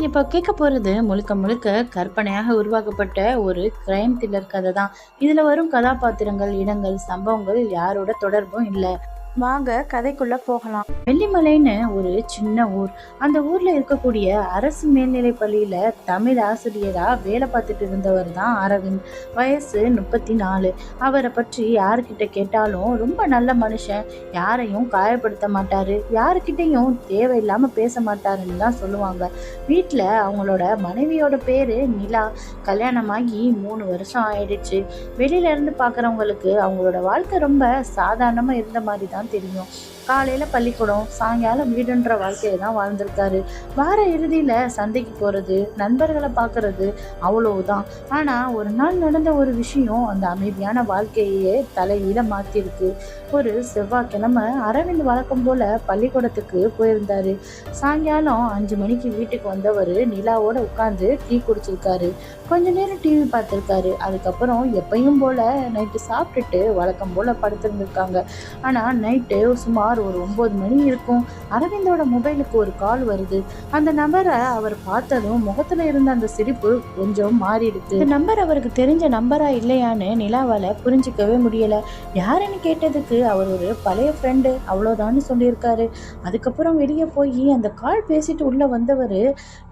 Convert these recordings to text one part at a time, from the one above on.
இப்போ கேட்க போறது முழுக்க முழுக்க கற்பனையாக உருவாக்கப்பட்ட ஒரு கிரைம் த்ரில்லர் கதை தான். இதுல வரும் கதாபாத்திரங்கள், இடங்கள், சம்பவங்கள் யாரோட தொடர்பும் இல்லை. வாங்க கதைக்குள்ள போகலாம். வெள்ளிமலைன்னு ஒரு சின்ன ஊர். அந்த ஊர்ல இருக்கக்கூடிய அரசு மேல்நிலை பள்ளியில தமிழ் ஆசிரியரா வேலை பார்த்துட்டு இருந்தவர் தான் அரவிந்த். வயசு 34. அவரை பற்றி யாருக்கிட்ட கேட்டாலும் ரொம்ப நல்ல மனுஷன், யாரையும் காயப்படுத்த மாட்டாரு, யாருக்கிட்டையும் தேவையில்லாம பேச மாட்டாருன்னு தான் சொல்லுவாங்க. வீட்டில் அவங்களோட மனைவியோட பேரு நிலா. கல்யாணமாகி 3 வருஷம் ஆயிடுச்சு. வெளியில இருந்து பார்க்குறவங்களுக்கு அவங்களோட வாழ்க்கை ரொம்ப சாதாரணமா இருந்த மாதிரி தான் தெரியும். காலையில் பள்ளிக்கூடம், சாயங்காலம் வீடுன்ற வாழ்க்கையை தான் வாழ்ந்திருக்காரு. வார இறுதியில் சந்தைக்கு போகிறது, நண்பர்களை பார்க்கறது, அவ்வளவுதான். ஆனால் ஒரு நாள் நடந்த ஒரு விஷயம் அந்த அமைதியான வாழ்க்கையே தலையில மாற்றிருக்கு. ஒரு செவ்வாய்க்கிழமை அரவிந்த் வழக்கம் போல் பள்ளிக்கூடத்துக்கு போயிருந்தாரு. சாயங்காலம் 5 மணிக்கு வீட்டுக்கு வந்தவர் நிலாவோட உட்காந்து டீ குடிச்சிருக்காரு. கொஞ்ச நேரம் டிவி பார்த்துருக்காரு. அதுக்கப்புறம் எப்பயும் போல் நைட்டு சாப்பிட்டுட்டு வழக்கம் போல் படுத்திருந்துருக்காங்க. ஆனால் நைட்டு சுமார் ஒரு 9 மணி இருக்கும். அரவிந்தோட மொபைலுக்கு ஒரு கால் வருது. அந்த நம்பரை அவர் பார்த்ததும் முகத்துல இருந்த அந்த சிரிப்பு கொஞ்சம் மாறிடுது. இந்த நம்பர் அவருக்கு தெரிஞ்ச நம்பரா இல்லையான்னு நிலாவால புரிஞ்சிக்கவே முடியல. யாருன்னு கேட்டதுக்கு அவர் ஒரு பழைய ஃப்ரெண்டு அவ்வளோதான்னு சொல்லியிருக்காரு. அதுக்கப்புறம் வெளியே போய் அந்த கால் பேசிட்டு உள்ள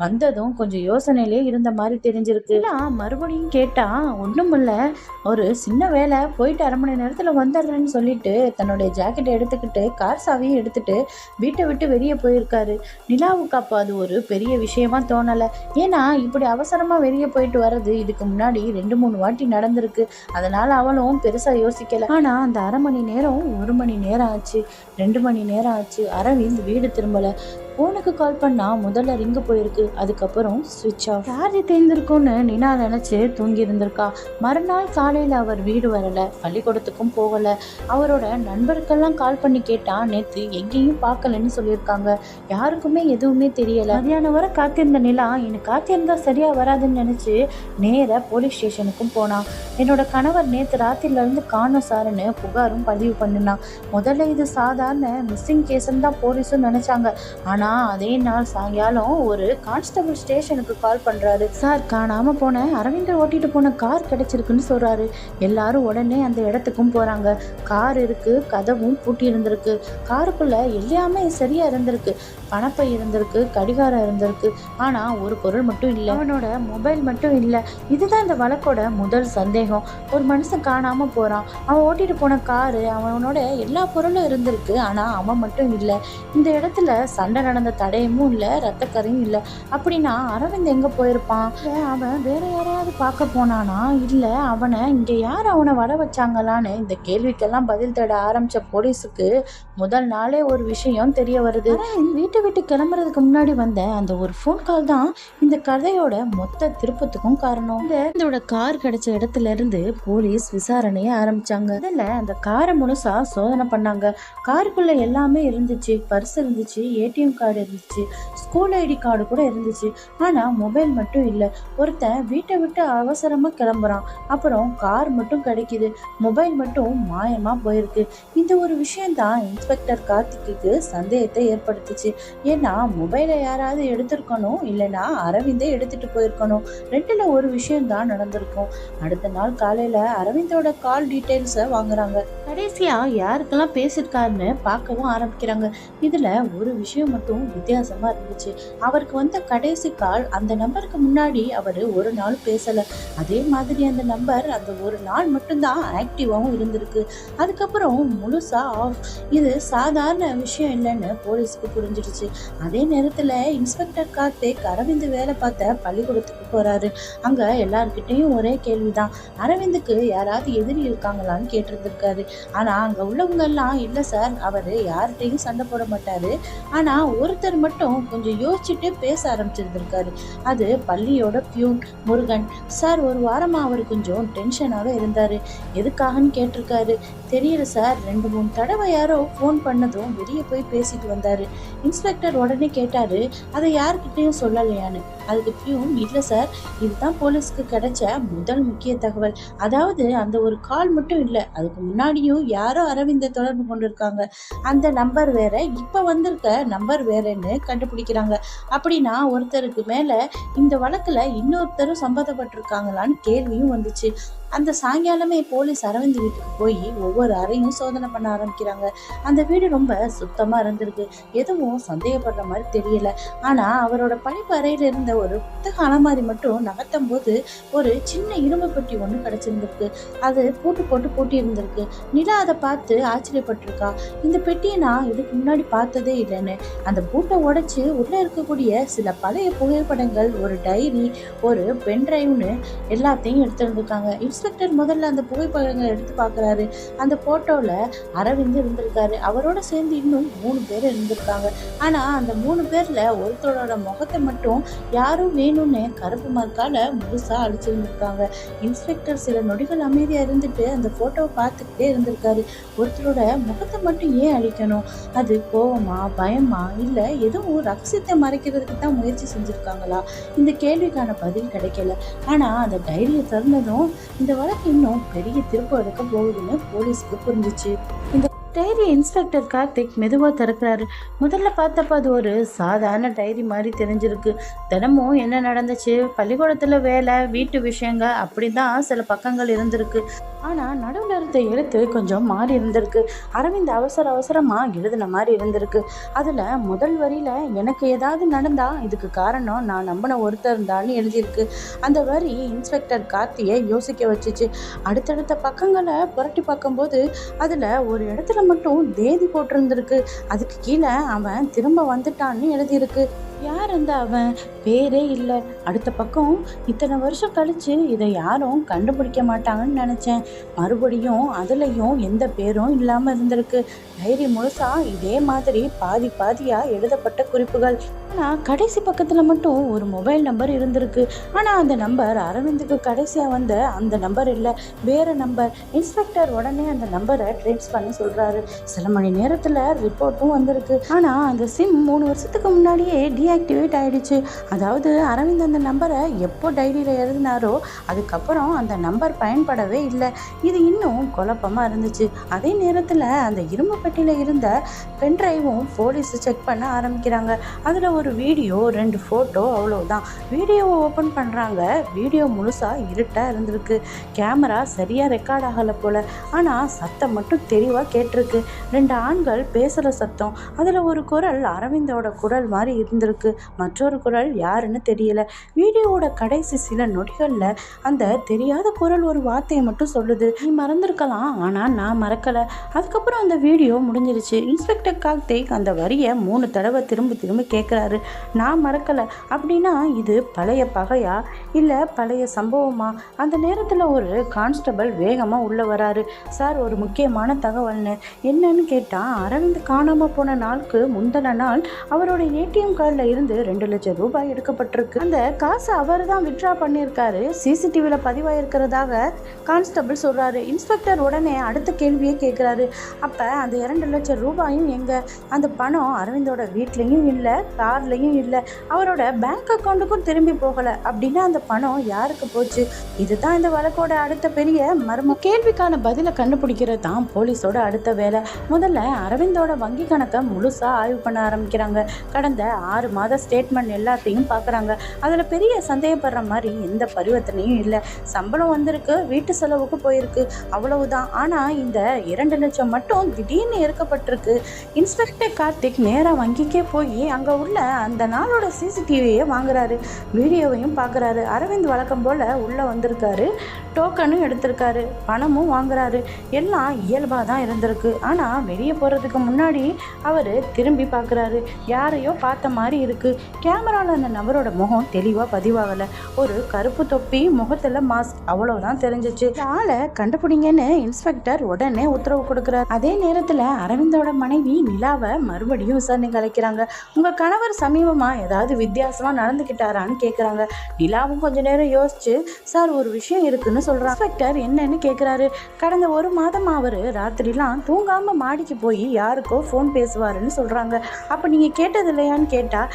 வந்ததும் கொஞ்சம் யோசனையிலே இருந்த மாதிரி தெரிஞ்சிருக்கு. மறுபடியும் கேட்டா ஒன்றும் இல்லை, ஒரு சின்ன வேலை, போயிட்டு 1/2 மணி நேரத்தில் வந்துடுறேன்னு சொல்லிட்டு தன்னுடைய ஜாக்கெட்டை எடுத்துக்கிட்டு கார் சாவியை எடுத்துட்டு வீட்டை விட்டு வெளியே போயிருக்காரு. நிலாவுக்கு அப்போ அது ஒரு பெரிய விஷயமா தோணலை. ஏன்னா இப்படி அவசரமா வெளியே போயிட்டு வர்றது இதுக்கு முன்னாடி 2-3 வாட்டி நடந்திருக்கு. அதனால அவளும் பெருசா யோசிக்கல. ஆனா அந்த 1/2 மணி நேரம் 1 மணி நேரம் ஆச்சு, 2 மணி நேரம் ஆச்சு. அரவிந்த் வீடு திரும்பல. போனுக்கு கால் பண்ணா முதல்ல ரிங்கு போயிருக்கு. அதுக்கப்புறம் சுவிட்ச் ஆஃப். சார்ஜ் தேர்ந்திருக்கும்னு நினா நினைச்சு தூங்கி இருந்திருக்கா. மறுநாள் காலையில அவர் வீடு வரல, பள்ளிக்கூடத்துக்கும் போகல. அவரோட நண்பருக்கெல்லாம் கால் பண்ணி கேட்டா நேத்து எங்கேயும் பார்க்கலன்னு சொல்லியிருக்காங்க. யாருக்குமே எதுவுமே தெரியல. மதியானம் வரை காத்திருந்த நிலா எனக்கு காத்திருந்தா சரியா வராதுன்னு நினைச்சு நேர போலீஸ் ஸ்டேஷனுக்கும் போனான். என்னோட கணவர் நேத்து ராத்திரில இருந்து காணோம் சாருன்னு புகாரும் பதிவு பண்ணினான். முதல்ல இது சாதாரண மிஸ்ஸிங் கேஸ்ன்னு தான் போலீஸும் நினைச்சாங்க. ஆனா அதே நாள் சாயங்காலம் ஒரு கான்ஸ்டபிள் ஸ்டேஷனுக்கு கால் பண்றாரு. சார், காணாம போன அரவிந்தர் ஓட்டிட்டு போன கார் கிடைச்சிருக்குன்னு சொல்றாரு. எல்லாரும் உடனே அந்த இடத்துக்கும் போறாங்க. கார் இருக்கு, கதவும் பூட்டி இருந்திருக்கு. காருக்குள்ள எல்லாமே சரியா இருந்திருக்கு. பணப்பை இருந்திருக்கு, கடிகாரம் இருந்திருக்கு. ஆனா ஒரு பொருள் மட்டும் இல்லை, அவனோட மொபைல் மட்டும் இல்லை. இதுதான் இந்த வழக்கோட முதல் சந்தேகம். ஒரு மனுஷன் காணாம போறான், அவன் ஓட்டிட்டு போன காரு, அவனோட எல்லா பொருளும் இருந்திருக்கு. ஆனா அவன் மட்டும் இல்லை. இந்த இடத்துல சண்டை நடந்த தடயமும் இல்லை, ரத்தக்கரையும் இல்லை. அப்படின்னா அரவிந்த் எங்க போயிருப்பான்? அவன் வேற யாரையாவது பார்க்க போனானா, இல்ல அவனை இங்க யார் அவனை வர வச்சாங்களான்னு இந்த கேள்விக்கெல்லாம் பதில் தேட ஆரம்பிச்ச போலீஸுக்கு முதல் நாளே ஒரு விஷயம் தெரிய வருது. வீட்டை விட்டு கிளம்புறதுக்கு முன்னாடி வந்த அந்த ஒரு ஃபோன் கால் தான் இந்த கதையோட மொத்த திருப்பத்துக்கும் காரணம். இதோட கார் கிடைச்ச இடத்துல இருந்து போலீஸ் விசாரணையை ஆரம்பிச்சாங்க. இதுல அந்த காரை முழுசா சோதனை பண்ணாங்க. காருக்குள்ள எல்லாமே இருந்துச்சு. பர்ஸ் இருந்துச்சு, ஏடிஎம் கார்டு இருந்துச்சு, ஸ்கூல் ஐடி கார்டு கூட இருந்துச்சு. ஆனா மொபைல் மட்டும் இல்லை. ஒருத்தன் வீட்டை விட்டு அவசரமா கிளம்புறான், அப்புறம் கார் மட்டும் கிடைக்குது, மொபைல் மட்டும் மாயமா போயிருக்கு. இந்த ஒரு விஷயம் தான் இன்ஸ்பெக்டர் கார்த்திக்கு சந்தேகத்தை ஏற்படுத்துச்சு. ஏன்னா மொபைலை யாராவது எடுத்திருக்கணும், இல்லைன்னா அரவிந்தே எடுத்துட்டு போயிருக்கணும். 2ல ஒரு விஷயம் தான் நடந்திருக்கும். அடுத்த நாள் காலையில அரவிந்தோட கால் டீட்டெயில்ஸை வாங்குறாங்க. கடைசியா யாருக்கெல்லாம் பேசியிருக்காருன்னு பார்க்கவும் ஆரம்பிக்கிறாங்க. இதுல ஒரு விஷயம் மட்டும் வித்தியாசமா இருந்துச்சு. அவருக்கு வந்த கடைசி கால் அந்த நம்பருக்கு முன்னாடி அவர் ஒரு நாள் பேசல. அதே மாதிரி அந்த நம்பர் அந்த ஒரு நாள் மட்டும்தான் ஆக்டிவாகவும் இருந்திருக்கு. அதுக்கப்புறம் முழுசா ஆஃப். இது சாதாரண விஷயம் இல்லைன்னு போலீஸ்க்கு புரிஞ்சிடுச்சு. அதே நேரத்துல இன்ஸ்பெக்டர் கார்த்திக் அரவிந்த் வேலை பார்த்த பள்ளிக்கூடத்துக்கு போறாரு. அங்க எல்லார்கிட்டையும் ஒரே கேள்விதான், அரவிந்துக்கு யாராவது எதிரி இருக்காங்களான்னு கேட்டிருந்திருக்காரு. ஆனா அங்க உள்ளவங்க எல்லாம் இல்ல சார், அவரு யார்கிட்டையும் சண்டை போட மாட்டாரு. ஆனா ஒருத்தர் மட்டும் கொஞ்சம் யோசிச்சுட்டு பேச ஆரம்பிச்சிருந்திருக்காரு. அது பள்ளியோட பியூன் முருகன் சார். ஒரு வாரமா அவர் கொஞ்சம் டென்ஷனாக இருந்தாரு. எதுக்காகன்னு கேட்டிருக்காரு. தெரியல சார், 2-3 தடவை யாரோ ஃபோன் பண்ணதும் வெளியே போய் பேசிட்டு வந்தாரு. இன்ஸ்பெக்டர் உடனே கேட்டாரு, அதை யார்கிட்டயும் சொல்லலையான்னு. அதுக்கு பியூன், இல்லை சார், இதுதான் போலீஸ்க்கு கிடைச்ச முதல் முக்கிய தகவல். அதாவது அந்த ஒரு கால் மட்டும் இல்லை, அதுக்கு முன்னாடியும் யாரோ அரவிந்தை தொடர்பு கொண்டிருக்காங்க. அந்த நம்பர் வேற, இப்போ வந்திருக்க நம்பர் வேறன்னு கண்டுபிடிக்கிறாங்க. அப்படின்னா ஒருத்தருக்கு மேலே இந்த வழக்கில் இன்னொருத்தரும் சம்மந்தப்பட்டிருக்காங்களான்னு கேள்வியும் வந்துச்சு. அந்த சாயங்காலமே போலீஸ் அரவிந்த் வீட்டுக்கு போய் ஒவ்வொரு அறையும் சோதனை பண்ண ஆரம்பிக்கிறாங்க. அந்த வீடு ரொம்ப சுத்தமாக இருந்திருக்கு, எதுவும் சந்தேகப்படுற மாதிரி தெரியல. ஆனால் அவரோட படிப்பு அறையில் இருந்த ஒரு புத்தக அலமாரி மட்டும் நகர்த்தும் போது ஒரு சின்ன இரும்பு பெட்டி ஒன்று கிடச்சிருந்திருக்கு. அது பூட்டு போட்டு பூட்டி இருந்திருக்கு. நிலா அதை பார்த்து ஆச்சரியப்பட்டிருக்கா. இந்த பெட்டியை நான் இதுக்கு முன்னாடி பார்த்ததே இல்லைன்னு. அந்த பூட்டை உடைச்சு உள்ளே இருக்கக்கூடிய சில பழைய புகைப்படங்கள், ஒரு டைரி, ஒரு பென்ட்ரைவ்னு எல்லாத்தையும் எடுத்துருந்துருக்காங்க. இன்ஸ்பெக்டர் முதல்ல அந்த புகைப்படங்களை எடுத்து பார்க்குறாரு. அந்த ஃபோட்டோவில் அரவிந்த் இருந்திருக்காரு. அவரோட சேர்ந்து இன்னும் 3 பேர் இருந்திருக்காங்க. ஆனால் அந்த 3 பேரில் ஒருத்தரோட முகத்தை மட்டும் யாரும் வேணும்னு கருப்பு மார்க்கால் முழுசாக அழிச்சிருந்துருக்காங்க. இன்ஸ்பெக்டர் சில நொடிகள் அமைதியாக இருந்துட்டு அந்த ஃபோட்டோவை பார்த்துக்கிட்டே இருந்திருக்காரு. ஒருத்தரோட முகத்தை மட்டும் ஏன் அழிக்கணும்? அது கோவமா, பயமா, இல்லை எதுவும் ரகசியத்தை மறைக்கிறதுக்கு தான் முயற்சி செஞ்சுருக்காங்களா? இந்த கேள்விக்கான பதில் கிடைக்கல. ஆனால் அந்த டைரியை திறந்ததும் இந்த வழக்கு இன்னும் பெரிய திருப்பு எடுக்க போகுதுன்னு போலீஸ்க்கு புரிஞ்சிச்சு. இந்த டைரி இன்ஸ்பெக்டர் கார்த்திக் மெதுவாக திறக்கிறாரு. முதல்ல பார்த்தப்ப அது ஒரு சாதாரண டைரி மாதிரி தெரிஞ்சிருக்கு. தினமும் என்ன நடந்துச்சு, பள்ளிக்கூடத்தில் வேலை, வீட்டு விஷயங்க, அப்படி தான் சில பக்கங்கள் இருந்திருக்கு. ஆனால் நடுவில் இருந்த எழுத்து கொஞ்சம் மாறி இருந்திருக்கு. அரவிந்த் அவசரமாக எழுதின மாதிரி இருந்திருக்கு. அதில் முதல் வரியில் எனக்கு ஏதாவது நடந்தால் இதுக்கு காரணம் நான் நம்பின ஒருத்தர் தான்னு எழுதியிருக்கு. அந்த வரி இன்ஸ்பெக்டர் கார்த்தியை யோசிக்க வச்சுச்சு. அடுத்தடுத்த பக்கங்களை புரட்டி பார்க்கும்போது அதில் ஒரு இடத்துல மட்டும் தேதி போட்டிருந்திருக்கு. அதுக்கு கீழே அவன் திரும்ப வந்துட்டான்னு எழுதியிருக்கு. யார் அந்த அவன்? பேரே இல்லை. அடுத்த பக்கம், இத்தனை வருஷம் கழிச்சு இதை யாரும் கண்டுபிடிக்க மாட்டாங்கன்னு நினச்சேன். மறுபடியும் அதுலேயும் எந்த பேரும் இல்லாமல் இருந்திருக்கு. டைரி முழுசா இதே மாதிரி பாதி பாதியாக எழுதப்பட்ட குறிப்புகள். ஆனால் கடைசி பக்கத்தில் மட்டும் ஒரு மொபைல் நம்பர் இருந்திருக்கு. ஆனால் அந்த நம்பர் அரவிந்துக்கு கடைசியாக வந்த அந்த நம்பர் இல்லை, வேறு நம்பர். இன்ஸ்பெக்டர் உடனே அந்த நம்பரை ட்ரேஸ் பண்ண சொல்கிறாரு. சில மணி நேரத்தில் ரிப்போர்ட்டும் வந்திருக்கு. ஆனால் அந்த சிம் 3 வருஷத்துக்கு முன்னாடியே டீஆக்டிவேட் ஆகிடுச்சு. அதாவது அரவிந்த் அந்த நம்பரை எப்போ டைரியில் எழுதினாரோ அதுக்கப்புறம் அந்த நம்பர் பயன்படவே இல்லை. இது இன்னும் குழப்பமாக இருந்துச்சு. அதே நேரத்தில் அந்த இரும்பு பெட்டியில் இருந்த பென்ட்ரைவும் போலீஸ் செக் பண்ண ஆரம்பிக்கிறாங்க. அதில் ஒரு வீடியோ, 2 ஃபோட்டோ, அவ்வளோதான். வீடியோவை ஓப்பன் பண்ணுறாங்க. வீடியோ முழுசாக இருட்டாக இருந்திருக்கு. கேமரா சரியாக ரெக்கார்ட் ஆகலை போல். ஆனால் சத்தம் மட்டும் தெளிவாக கேட்டிருக்கு. 2 ஆண்கள் பேசுகிற சத்தம். அதில் ஒரு குரல் அரவிந்தோட குரல் மாதிரி இருந்திருக்கு. மற்றொரு குரல் யாருன்னு தெரியல. வீடியோவோட கடைசி சில நொடிகளில் அந்த தெரியாத குரல் ஒரு வார்த்தையை மட்டும் சொல்லுது. நீ மறந்துருக்கலாம், ஆனால் நான் மறக்கலை. அதுக்கப்புறம் அந்த வீடியோ முடிஞ்சிருச்சு. இன்ஸ்பெக்டர் கார்த்திக் அந்த வரியை 3 தடவை திரும்ப கேட்குறாரு. நான் மறக்கலை அப்படின்னா இது பழைய பகையா இல்லை பழைய சம்பவமா? அந்த நேரத்தில் ஒரு கான்ஸ்டபிள் வேகமாக உள்ளே வராரு. சார், ஒரு முக்கியமான தகவல்னு. என்னன்னு கேட்டால், அரவிந்த் காணாமல் போன நாளுக்கு முந்தின நாள் அவரோட ஏடிஎம் கார்டில் இருந்து 2 லட்சம் ரூபாய் எடுக்கப்பட்டிருக்கு. அந்த காசு அவர் தான் வித்ட்ரா பண்ணியிருக்காரு. சிசிடிவியில் பதிவாயிருக்கிறதாக கான்ஸ்டபிள் சொல்கிறாரு. இன்ஸ்பெக்டர் உடனே அடுத்த கேள்வியே கேட்குறாரு. அப்போ அந்த 2 லட்சம் ரூபாயும் எங்கே? அந்த பணம் அரவிந்தோட வீட்லேயும் இல்லை, கார்லேயும் இல்லை, அவரோட பேங்க் அக்கௌண்ட்டுக்கும் திரும்பி போகலை. அப்படின்னா அந்த பணம் யாருக்கு போச்சு? இதுதான் இந்த வழக்கோட அடுத்த பெரிய மர்மம். கேள்விக்கான பதிலை கண்டுபிடிக்கிறது தான் போலீஸோட அடுத்த வேலை. முதல்ல அரவிந்தோட வங்கி கணக்கை முழுசாக ஆய்வு பண்ண ஆரம்பிக்கிறாங்க. கடந்த 6 மாத ஸ்டேட்மெண்ட் எல்லாத்தையும் பார்க்குறாங்க. அதில் பெரிய சந்தேகப்படுற மாதிரி எந்த பரிவர்த்தனையும் இல்லை. சம்பளம் வந்திருக்கு, வீட்டு செலவுக்கு போயிருக்கு, அவ்வளவுதான். ஆனால் இந்த 2 லட்சம் மட்டும் திடீர்னு எடுக்கப்பட்டிருக்கு. இன்ஸ்பெக்டர் கார்த்திக் நேராக வங்கிக்கே போய் அங்கே உள்ள அந்த நாளோட சிசிடிவியை வாங்குறாரு. வீடியோவையும் பார்க்குறாரு. அரவிந்த் வழக்கம் போல் உள்ளே வந்திருக்காரு. டோக்கனும் எடுத்திருக்காரு. பணமும் வாங்குறாரு. எல்லாம் இயல்பாக தான் இருந்திருக்கு. ஆனால் வெளியே போகிறதுக்கு முன்னாடி அவர் திரும்பி பார்க்குறாரு. யாரையோ பார்த்த மாதிரி இருக்குது. கேமராவில் அந்த நபரோட முகம் தெளிவாக பதிவாகலை. ஒரு கருப்பு தொப்பி, முகத்தில் மாஸ்க், அவ்வளவுதான் தெரிஞ்சிச்சு. ஆளை கண்டுபிடிங்கன்னு இன்ஸ்பெக்டர் உடனே உத்தரவு கொடுக்குறாரு. அதே நேரத்தில் அரவிந்தோட மனைவி நிலாவை மறுபடியும் விசாரணைக்கு அழைக்கிறாங்க. உங்கள் கணவர் சமீபமாக ஏதாவது வித்தியாசமாக நடந்துக்கிட்டாரான்னு கேட்குறாங்க. நிலாவும் கொஞ்ச நேரம் யோசிச்சு, சார் ஒரு விஷயம் இருக்குன்னு சொல்கிறாங்க. இன்ஸ்பெக்டர் என்னன்னு கேட்குறாரு. கடந்த 1 மாதம் அவர் ராத்திரிலாம் தூங்காமல் மாடிக்கு போய் யாருக்கோ ஃபோன் பேசுவாருன்னு சொல்கிறாங்க. அப்போ நீங்கள் கேட்டது இல்லையான்னு கேட்டால்,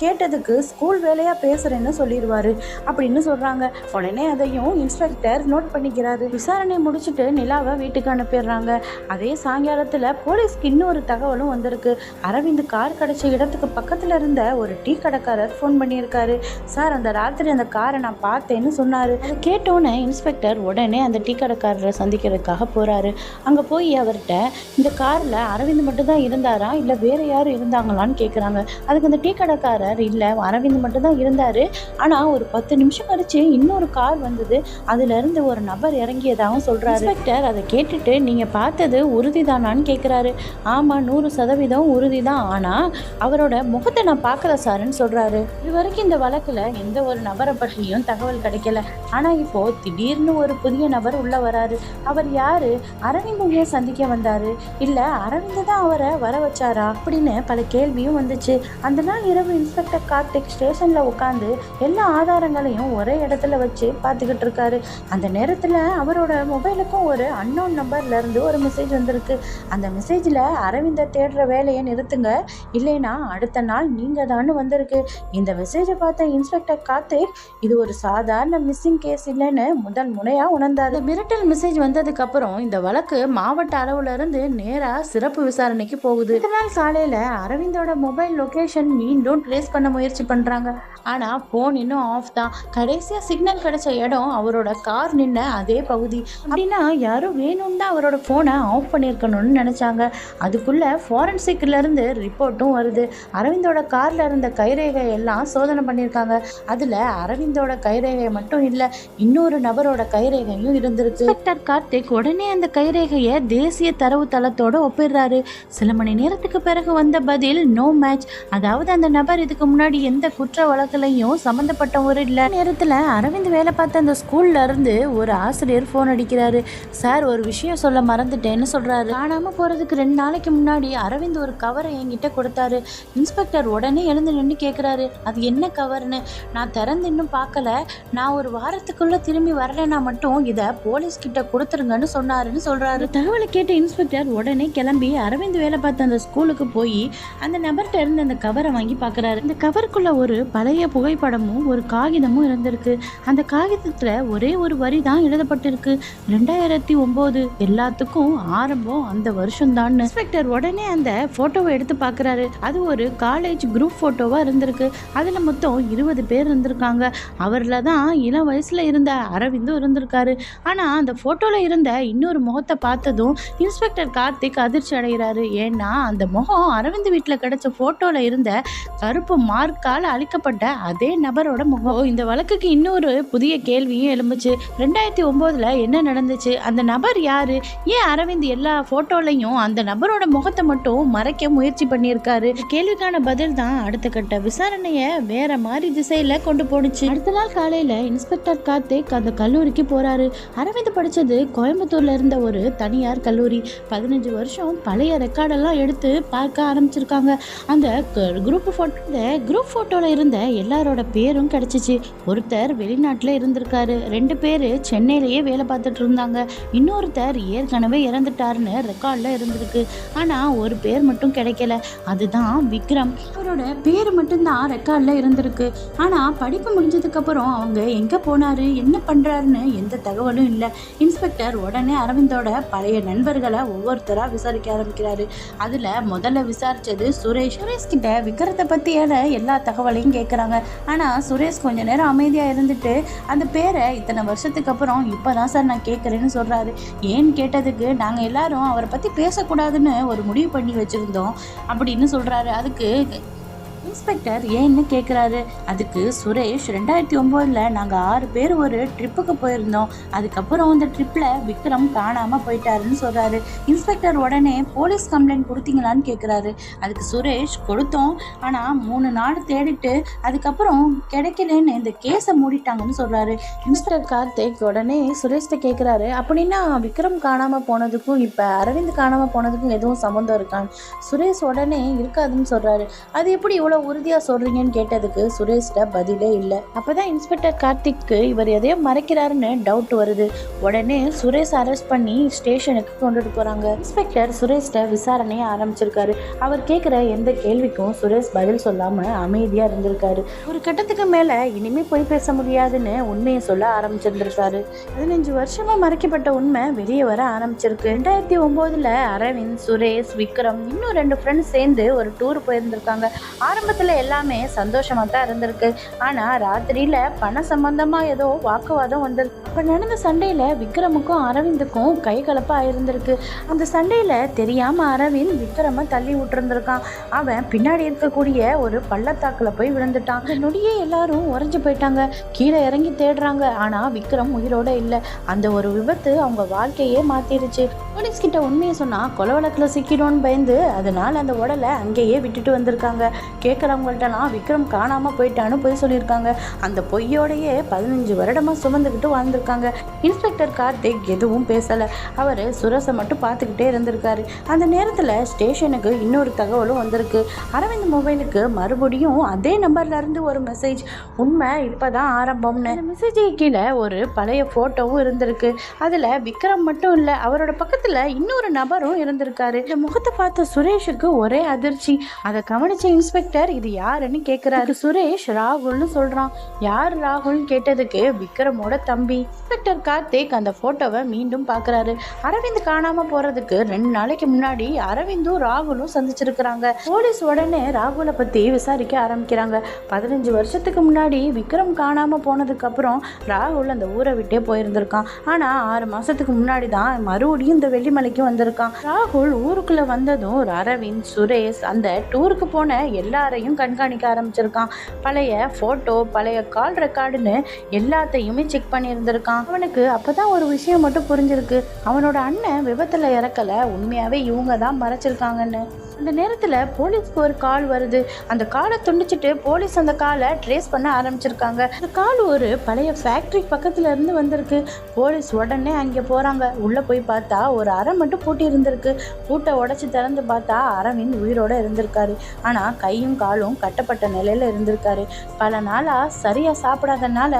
கேட்டதுக்கு ஸ்கூல் வேலையாக பேசுகிறேன்னு சொல்லிடுவார் அப்படின்னு சொல்கிறாங்க. உடனே அதையும் இன்ஸ்பெக்டர் நோட் பண்ணிக்கிறாரு. விசாரணை முடிச்சுட்டு நிலாவை வீட்டுக்கு அனுப்பிடுறாங்க. அதே சாயங்காலத்தில் போலீஸ்க்கு இன்னொரு தகவலும் வந்திருக்கு. அரவிந்த் கார் கிடைச்ச இடத்துக்கு பக்கத்தில் இருந்த ஒரு டீ கடைக்காரர் ஃபோன் பண்ணியிருக்காரு. சார், அந்த ராத்திரி அந்த காரை நான் பார்த்தேன்னு சொன்னார். அதை கேட்டோன்னே இன்ஸ்பெக்டர் உடனே அந்த டீ கடைக்காரரை சந்திக்கிறதுக்காக போகிறாரு. அங்கே போய் அவர்கிட்ட இந்த காரில் அரவிந்த் மட்டும்தான் இருந்தாரா இல்லை வேறு யாரும் இருந்தாங்களான்னு கேட்குறாங்க. அதுக்கு அந்த டீ கடைக்காரர், இல்லை அரவிந்த் மட்டும்தான் இருந்தார், ஆனால் ஒரு 10 நிமிஷம் கழிச்சு இன்னொரு கார் வந்தது, அதுலேருந்து ஒரு நபர் இறங்கியதாகவும் சொல்கிறாரு. இன்ஸ்பெக்டர் அதை கேட்டுட்டு, நீங்கள் பார்த்தது உறுதிதானான்னு கேட்குறாரு. ஆமாம், 100% உறுதி தான், ஆனால் அவரோட முகத்தை நான் பார்க்கல சார்ன்னு சொல்கிறாரு. இது வரைக்கும் இந்த வழக்கில் எந்த ஒரு நபரை பற்றியும் தகவல் கிடைக்கல. ஆனால் இப்போது திடீர்னு ஒரு புதிய நபர் உள்ள வராரு. அவர் யாரு? அரவிந்தையே சந்திக்க வந்தாரு, இல்லை அரவிந்த் தான் அவரை வர வச்சாரா அப்படின்னு பல கேள்வியும் வந்துச்சு. அந்த நாள் இரவு இன்ஸ்பெக்டர் கார்த்திக் ஸ்டேஷனில் உட்காந்து எல்லா ஆதாரங்களையும் ஒரே இடத்துல வச்சு பார்த்துக்கிட்டு இருக்காரு. அந்த நேரத்தில் அவரோட மொபைலுக்கும் ஒரு அன்னோன் நம்பர்ல இருந்து ஒரு மெசேஜ் வந்திருக்கு. அந்த மெசேஜில் அரவிந்தை தேடுற வேலையை நிறுத்துங்க, இல்லைன்னா அடுத்த நாள் நீங்கள் தான் வந்திருக்கு. இந்த மெசேஜை பார்த்த இன்ஸ்பெக்டர் கார்த்திக் இது ஒரு சாதாரண மிஸ்ஸிங் கேஸ் இல்லைன்னு முதல் முறையாக உணர்ந்தார். மிரட்டல் மெசேஜ் வந்ததுக்கு அப்புறம் இந்த வழக்கு மாவட்ட அளவுல இருந்து நேரா சிறப்பு விசாரணைக்கு போகுது. இதனால் காலையில அரவிந்தோட மொபைல் லொகேஷன் மீண்டும் ட்ரேஸ் பண்ண முயற்சி பண்றாங்க. ஆனா போன் இன்னும் ஆஃப் தான். கடைசியா சிக்னல் கிடைச்ச இடம் அவரோட கார் நின்ன அதே பகுதி. அப்படின்னா யாரும் வேணும்னு தான் அவரோட போனை ஆஃப் பண்ணியிருக்கணும்னு நினைச்சாங்க. அதுக்குள்ள ஃபாரன்சிக்ல இருந்து ரிப்போர்ட்டும் வருது. அரவிந்தோட கார்ல இருந்த கைரேகை எல்லாம் சோதனை பண்ணியிருக்காங்க. அதுல அரவிந்தோட கைரேகை மட்டும் இல்ல, இன்னொரு நபரோட கைரேகையும் இருந்திருக்கு. இன்ஸ்பெக்டர் கார்த்திக் உடனே அந்த கைரேகையை தேசிய தரவு தளத்தோட ஒப்பிடுறாரு. சில மணி நேரத்துக்கு பிறகு வந்த பதில் நோ மேட்ச். அதாவது அந்த நபர் இதுக்கு முன்னாடி எந்த குற்ற வழக்குலையும் சம்மந்தப்பட்டவர் இல்லை. நேரத்தில் அரவிந்த் வேலை பார்த்த அந்த ஸ்கூல்ல இருந்து ஒரு ஆசிரியர் ஃபோன் அடிக்கிறாரு. சார், ஒரு விஷயம் சொல்ல மறந்துட்டேன்னு சொல்றாரு. காணாம போறதுக்கு 2 நாளைக்கு முன்னாடி அரவிந்த் ஒரு கவரை என்கிட்ட கொடுத்தாரு. இன்ஸ்பெக்டர் உடனே எழுந்து நின்று கேட்குறாரு, அது என்ன கவர்னு? நான் திறந்து இன்னும் பார்க்கல, நான் ஒரு வாரத்துக்குள்ள திரும்பி வரலைன்னா மட்டும் இதை போலீஸ் கிட்ட கொடுத்துருங்கன்னு சொன்னாருன்னு சொல்றாரு. தகவலை கேட்ட இன்ஸ்பெக்டர் உடனே கிளம்பி அரவிந்த் வேலை பார்த்த அந்த ஸ்கூலுக்கு போய் அந்த நபர்கிட்ட இருந்து அந்த கவரை வாங்கி பார்க்குறாரு. இந்த கவருக்குள்ள ஒரு பழைய புகைப்படமும் ஒரு காகிதமும் இருந்திருக்கு. அந்த காகிதத்துல ஒரே ஒரு வரி தான் எழுதப்பட்டிருக்கு, 2009. எல்லாத்துக்கும் ஆரம்பம் அந்த வருஷம் தான். இன்ஸ்பெக்டர் உடனே அந்த போட்டோவை எடுத்து பார்க்குறாரு. அது ஒரு காலேஜ் குரூப் போட்டோவா இருந்திருக்கு. அதுல மொத்தம் 20 பேர் இருந்திருக்காங்க. அவர்ல தான் இளம் வயசுல இருந்த அரவிந்தும் இருந்திருக்காரு. ஆனா அந்த போட்டோல இருந்த இன்னொரு முகத்தை பார்த்ததும் இன்ஸ்பெக்டர் கார்த்திக் அதிர்ச்சி அடைகிறாரு. ஏன்னா அந்த முகம் அரவிந்த் வீட்டில் கிடைச்ச போட்டோல இருந்த கருப்பு மார்க்கால் அழிக்கப்பட்ட அதே நபரோட முகம். இந்த வழக்குக்கு இன்னொரு புதிய கேள்வியும் எழும்புச்சு. 2009 என்ன நடந்துச்சு? அந்த நபர் யாரு? ஏன் அரவிந்த் எல்லா போட்டோலையும் அந்த நபரோட முகத்தை மட்டும் மறைக்க முயற்சி பண்ணியிருக்காரு? கேள்விக்கான பதில் தான் அடுத்த கட்ட விசாரணைய வேற மாதிரி திசையில கொண்டு போனுச்சு. அடுத்த நாள் காலையில இன்ஸ்பெக்டர் கார்த்திக் அந்த கல்லூரிக்கு போறாரு. அரவிந்த் படிச்சது கோயம்புத்தூர்ல இருந்த ஒரு தனியார் கல்லூரி. 15 வருஷம் பழைய ரெக்கார்டெல்லாம் எடுத்து பார்க்க ஆரம்பிச்சிருக்காங்க. அந்த குரூப் போட்டோல இருந்த எல்லாரோட பேரும் கிடைச்சிச்சு. ஒருத்தர் வெளிநாட்டுல இருந்திருக்காரு, 2 பேரு சென்னையிலேயே வேலை பார்த்துட்டு இருந்தாங்க, இன்னொருத்தர் ஏற்கனவே இறந்துட்டாருன்னு ரெக்கார்ட்ல இருந்திருக்கு. ஆனா ஒரு பேர் மட்டும் கிடைக்கல, அதுதான் விக்ரம். அவரோட பேர் மட்டும்தான் ரெக்கார்ட்ல இருந்திருக்கு. ஆனா படிப்பு முடிஞ்சதுக்கு அப்புறம் அவங்க எங்க போனாரு, என்ன பண்றாருன்னு எந்த தகவலும் இல்லை. இன்ஸ்பெக்டர் உடனே அரவிந்தோட பழைய நண்பர்களை ஒவ்வொருத்தரா விசாரிக்க ஆரம்பிக்கிறாரு. அதுல முதல்ல விசாரிச்சது சுரேஷ் கிட்ட விக்ரத்தை பத்தியான எல்லா தகவலையும் கேட்குறாங்க. ஆனா சுரேஷ் கொஞ்ச நேரம் அமைதியா இருந்துட்டு அந்த பேரை இத்தனை வருஷத்துக்கு அப்புறம் இப்பதான் சார் நான் கேட்குறேன்னு சொல்றாரு. ஏன்னு கேட்டதுக்கு, நாங்க எல்லாரும் அவரை பத்தி பேசக்கூடாதுன்னு ஒரு முடிவு பண்ணி வச்சிருந்தோம் அப்படின்னு சொல்றாரு. அதுக்கு இன்ஸ்பெக்டர் ஏன்னு கேக்குறாரு. அதுக்கு சுரேஷ் 2009ல் நாங்க 6 பேர் ஒரு ட்ரிப்புக்கு போயிருந்தோம். அதுக்கப்புறம் அந்த ட்ரிப்ல விக்ரம் காணாம போயிட்டாருன்னு சொல்றாரு. இன்ஸ்பெக்டர் உடனே போலீஸ் கம்ப்ளைண்ட் கொடுத்தீங்களான்னு கேக்குறாரு. அதுக்கு சுரேஷ் கொடுத்தோம், ஆனா 3 நாள் தேடிட்டு அதுக்கப்புறம் கிடைக்கலன்னு இந்த கேஸை மூடிட்டாங்கன்னு சொல்றாரு. இன்ஸ்பெக்டர் கார்த்திக் உடனே சுரேஷ்ட கேக்குறாரு, அப்படின்னா விக்ரம் காணாம போனதுக்கும் இப்ப அரவிந்த் காணாம போனதுக்கும் எதுவும் சம்மந்தம் இருக்கான்னு. சுரேஷ் உடனே இருக்காதுன்னு சொல்றாரு. அது எப்படி இவ்வளவு உறுதியா சொல்றீங்கன்னு கேட்டதுக்கு சுரேஷ்ட பதிலே இல்லை. அப்பதான் இன்ஸ்பெக்டர் கார்த்திக்கு இவர் எதையோ மறைக்கிறாருன்னு டவுட் வருது. உடனே சுரேஷ் அரெஸ்ட் பண்ணி ஸ்டேஷனுக்கு கொண்டுட்டு போறாங்க. இன்ஸ்பெக்டர் சுரேஷ்ட விசாரணையை ஆரம்பிச்சிருக்காரு. அவர் கேட்கிற எந்த கேள்விக்கும் சுரேஷ் பதில் சொல்லாம அமைதியா இருந்திருக்காரு. ஒரு கட்டத்துக்கு மேல இனிமே போய் பேச முடியாதுன்னு உண்மையை சொல்ல ஆரம்பிச்சிருந்திருக்காரு. 15 வருஷமா மறைக்கப்பட்ட உண்மை வெளியே வர ஆரம்பிச்சிருக்கு. 2009ல் அரவிந்த், சுரேஷ், விக்ரம் இன்னும் 2 ஃப்ரெண்ட்ஸ் சேர்ந்து ஒரு டூர் போயிருந்திருக்காங்க. ஆரம்பத்துல எல்லாமே சந்தோஷமா தான் இருந்திருக்கு. ஆனா ராத்திரியில பண சம்பந்தமா ஏதோ வாக்குவாதம் வந்திருக்கு. அப்ப நடந்த சண்டையில விக்ரமுக்கும் அரவிந்துக்கும் கை கலப்பா இருந்திருக்கு. அந்த சண்டையில தெரியாம அரவிந்த் விக்ரம தள்ளி விட்டுருந்திருக்கான். அவன் பின்னாடி இருக்கக்கூடிய ஒரு பள்ளத்தாக்குல போய் விழுந்துட்டான். அந்த நொடியே எல்லாரும் உறைஞ்சு போயிட்டாங்க. கீழே இறங்கி தேடுறாங்க. ஆனா விக்ரம் உயிரோட இல்லை. அந்த ஒரு விபத்து அவங்க வாழ்க்கையே மாத்திருச்சு. போலீஸ் கிட்ட உண்மையை சொன்னா கொலை வழக்குல சிக்கிடும்னு பயந்து அதனால அந்த உடலை அங்கேயே விட்டுட்டு வந்திருக்காங்க. கேட்குறவங்கள்ட்டலாம் விக்ரம் காணாம போயிட்டான்னு பொய் சொல்லியிருக்காங்க. அந்த பொய்யோடையே 15 வருடமா சுமந்துக்கிட்டு வாழ்ந்திருக்காங்க. இன்ஸ்பெக்டர் கார்த்திக் எதுவும் பேசல. அவர் சுரேஷை மட்டும் பார்த்துக்கிட்டே இருந்திருக்காரு. அந்த நேரத்தில் ஸ்டேஷனுக்கு இன்னொரு தகவலும் வந்திருக்கு. அரவிந்த் மொபைலுக்கு மறுபடியும் அதே நம்பர்ல இருந்து ஒரு மெசேஜ். உண்மை இப்பதான் ஆரம்பம்னு. அந்த மெசேஜுக்கு கீழே ஒரு பழைய போட்டோவும் இருந்திருக்கு. அதுல விக்ரம் மட்டும் இல்ல, அவரோட பக்கத்துல இன்னொரு நபரும் இருந்திருக்காரு. இந்த முகத்தை பார்த்த சுரேஷுக்கு ஒரே அதிர்ச்சி. அதை கவனிச்ச இன்ஸ்பெக்டர் இது யாருன்னு கேட்கிறாரு. சுரேஷ் ராகுல்னு சொல்றான். யார் ராகுல்னு கேட்டதுக்கு விக்ரமோட தம்பி. இன்ஸ்பெக்டர் கார்த்திக் அந்த போட்டோவை மீண்டும் பாக்குறாரு. அரவிந்த் காணாம போறதுக்கு 2 நாளைக்கு முன்னாடி அரவிந்தும் ராகுலும் சந்திச்சிருக்கிறாங்க. போலீஸ் உடனே ராகுலை பத்தி விசாரிக்க ஆரம்பிக்கிறாங்க. 15 வருஷத்துக்கு முன்னாடி விக்ரம் காணாம போனதுக்கு அப்புறம் ராகுல் அந்த ஊரை விட்டே போயிருந்திருக்கான். ஆனா 6 மாசத்துக்கு முன்னாடி தான் மறுபடியும் இந்த வெள்ளிமலைக்கு வந்திருக்கான். ராகுல் ஊருக்குள்ள வந்ததும் அரவிந்த், சுரேஷ் அந்த டூருக்கு போன எல்லாரையும் கண்காணிக்க ஆரம்பிச்சிருக்கான். பழைய போட்டோ, பழைய கால் ரெக்கார்டுன்னு எல்லாத்தையுமே செக் பண்ணி இருந்திருக்கான். அவனுக்கு அப்பதான் ஒரு விஷயம் மட்டும் புரிஞ்சிருக்கு. அவனோட அண்ணன் விபத்துல இறக்கல, உண்மையாவே இவங்க தான் மறைச்சிருக்காங்கன்னு. அந்த நேரத்தில் போலீஸ்க்கு ஒரு கால் வருது. அந்த காலை துண்டிச்சிட்டு போலீஸ் அந்த காலை ட்ரேஸ் பண்ண ஆரம்பிச்சிருக்காங்க. அந்த கால் ஒரு பழைய ஃபேக்ட்ரி பக்கத்துல இருந்து வந்திருக்கு. போலீஸ் உடனே அங்கே போறாங்க. உள்ள போய் பார்த்தா ஒரு அறை மட்டும் பூட்டி இருந்திருக்கு. பூட்டை உடைச்சு திறந்து பார்த்தா அரவிந்த் உயிரோட இருந்திருக்காரு. ஆனா கையும் காலும் கட்டப்பட்ட நிலையில இருந்திருக்காரு. பல நாளா சரியா சாப்பிடாதனால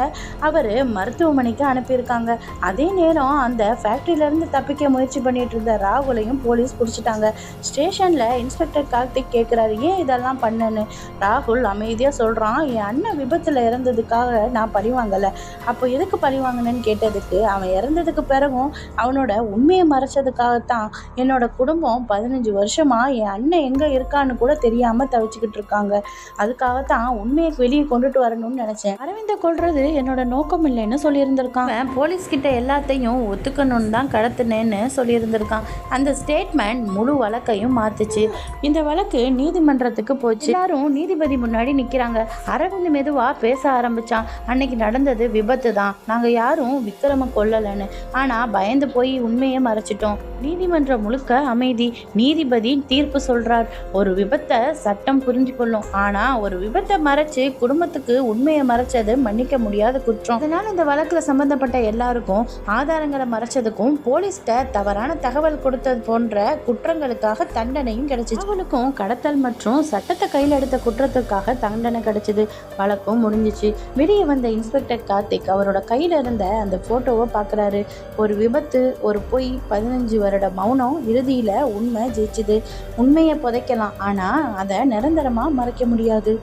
அவரு மருத்துவமனைக்கு அனுப்பியிருக்காங்க. அதே நேரம் அந்த ஃபேக்ட்ரியில இருந்து தப்பிக்க முயற்சி பண்ணிட்டு இருந்த ராகுலையும் போலீஸ் பிடிச்சிட்டாங்க. ஸ்டேஷன்ல இன்ஸ்பெக்டர் கார்த்திக் கேட்குறாரு, ஏன் இதெல்லாம் பண்ணன்னு. ராகுல் அமைதியாக சொல்கிறான், என் அண்ணன் விபத்தில் இறந்ததுக்காக நான் பழி வாங்கலை. அப்போ எதுக்கு பழி வாங்கினேன்னு கேட்டதுக்கு, அவன் இறந்ததுக்கு பிறகும் அவனோட உண்மையை மறைச்சதுக்காகத்தான். என்னோட குடும்பம் 15 வருஷமாக என் அண்ணன் எங்கே இருக்கான்னு கூட தெரியாமல் தவிச்சுக்கிட்டு இருக்காங்க. அதுக்காகத்தான் உண்மையை வெளியே கொண்டுட்டு வரணும்னு நினச்சேன். அரவிந்தை கொல்றது என்னோட நோக்கம் இல்லைன்னு சொல்லியிருந்திருக்கான். போலீஸ் கிட்ட எல்லாத்தையும் ஒத்துக்கணும்னு தான் கடத்தினேன்னு சொல்லியிருந்திருக்கான். அந்த ஸ்டேட்மெண்ட் முழு வழக்கையும் மாத்துச்சு. இந்த வழக்கு நீதிமன்றத்துக்கு போச்சு. எல்லாரும் நீதிபதி முன்னாடி நிக்கிறாங்க. அரவிந்த் மெதுவா பேச ஆரம்பிச்சான். அன்னைக்கு நடந்தது விபத்து தான், நாங்க யாரும் விக்ரம கொல்லலன்னு. ஆனா பயந்து போய் உண்மையை மறைச்சிட்டோம். நீதிமன்றம் முழுக்க அமைதி. நீதிபதி தீர்ப்பு சொல்றார், ஒரு விபத்தை சட்டம் புரிஞ்சு கொள்ளும், ஆனா ஒரு விபத்தை மறைச்சு குடும்பத்துக்கு உண்மையை மறைச்சது மன்னிக்க முடியாத குற்றம். அதனால இந்த வழக்குல சம்பந்தப்பட்ட எல்லாருக்கும் ஆதாரங்களை மறைச்சதுக்கும் போலீஸ்ட தவறான தகவல் கொடுத்தது போன்ற குற்றங்களுக்காக தண்டனையும் கிடைச்சிச்சு. அவளுக்கும் கடத்தல் மற்றும் சட்டத்தை கையில் எடுத்த குற்றத்துக்காக தண்டனை கிடைச்சது. வழக்கம் முடிஞ்சிச்சு. வெளியே வந்த இன்ஸ்பெக்டர் கார்த்திக் அவரோட கையில இருந்த அந்த போட்டோவை பார்க்குறாரு. ஒரு விபத்து, ஒரு பொய், 15 வருட மௌனம், இறுதியில உண்மை ஜெயிச்சுது. உண்மையை புதைக்கலாம், ஆனா அதை நிரந்தரமா மறைக்க முடியாது.